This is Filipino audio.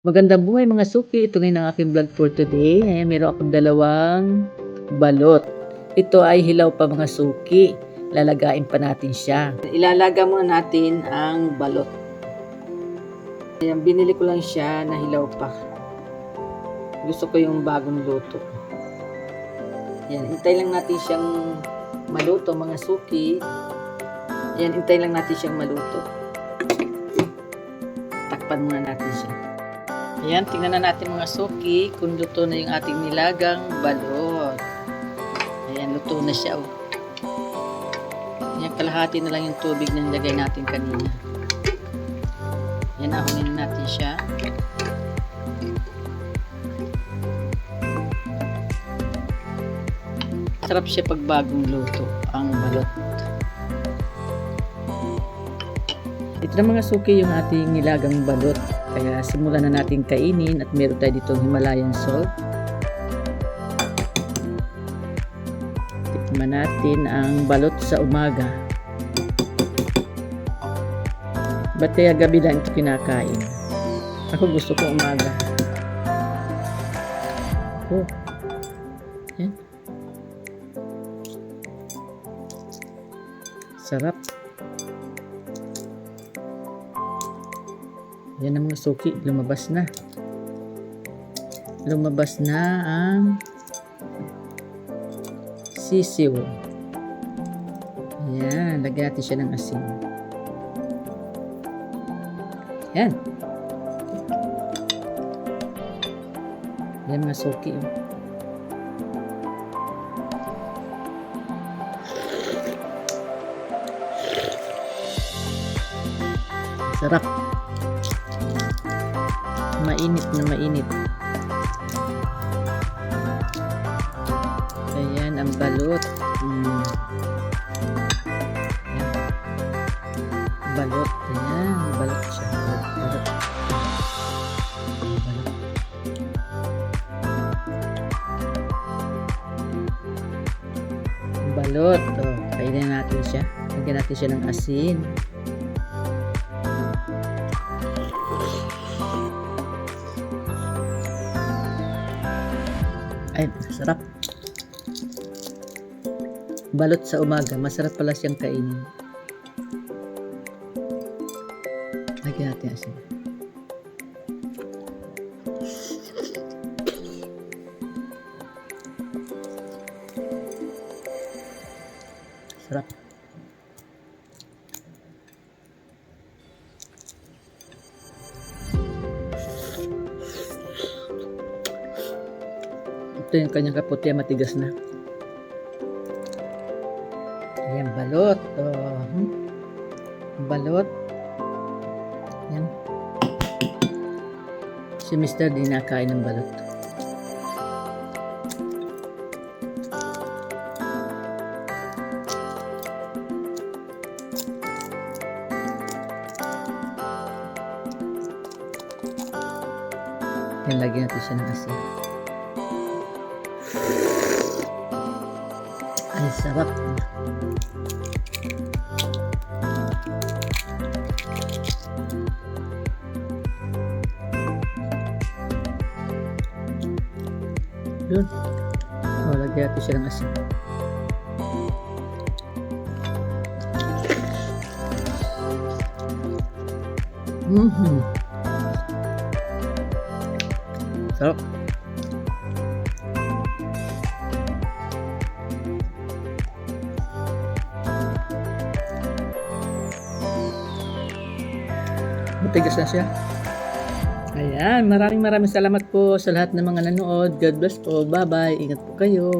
Magandang buhay mga suki, ito ngayon ang aking vlog for today. Ayan, meron akong dalawang balot. Ito ay hilaw pa mga suki. Lalagain pa natin siya. Ilalaga muna natin ang balot. Ayan, binili ko lang siya na hilaw pa. Gusto ko yung bagong luto. Ayan, hintay lang natin siyang maluto mga suki. Ayan, hintay lang natin siyang maluto. Takpan muna natin siya. Ayan, tingnan na natin mga suki kung luto na yung ating nilagang balot. Ayan, luto na siya. Oh. Ayan, kalahati na lang yung tubig na nilagay natin kanina. Ayan, ahunin na natin siya. Sarap siya pag bagong luto ang balot. Ito na mga suki yung ating nilagang balot. Kaya simulan na natin kainin at meron tayo ditong Himalayan salt. Tikman natin ang balot sa umaga. Ba't kaya gabi lang ito kinakain? Ako gusto ko umaga. Oh. Yan. Sarap. Yan ang mga suki, lumabas na. Lumabas na ang sisiw. Yan, lagyan natin siya ng asin. Yan. Yan mga suki. Sarap. Mainit na mainit. Ayan ang balot. Ayan. Balot. Ayan. Balot siya. Balot. Balot. Balot. Oh, kainin natin siya. Lagyan natin siya ng asin. Ay, sarap. Balot sa umaga. Masarap pala siyang kainin. Lagyan natin asin. Sarap. Ito yung kanyang kaputi, matigas na. Ayan, balot. Oh. Balot. Ayan. Si Mr. di nakain ng balot. Ayan, lagyan natin siya ng asin. Ay, sarap. Yun. O, lagyan natin siya ng asin. Sarap. Matigas na siya. Ayan, maraming salamat po sa lahat ng mga nanood. God bless po. Bye-bye. Ingat po kayo.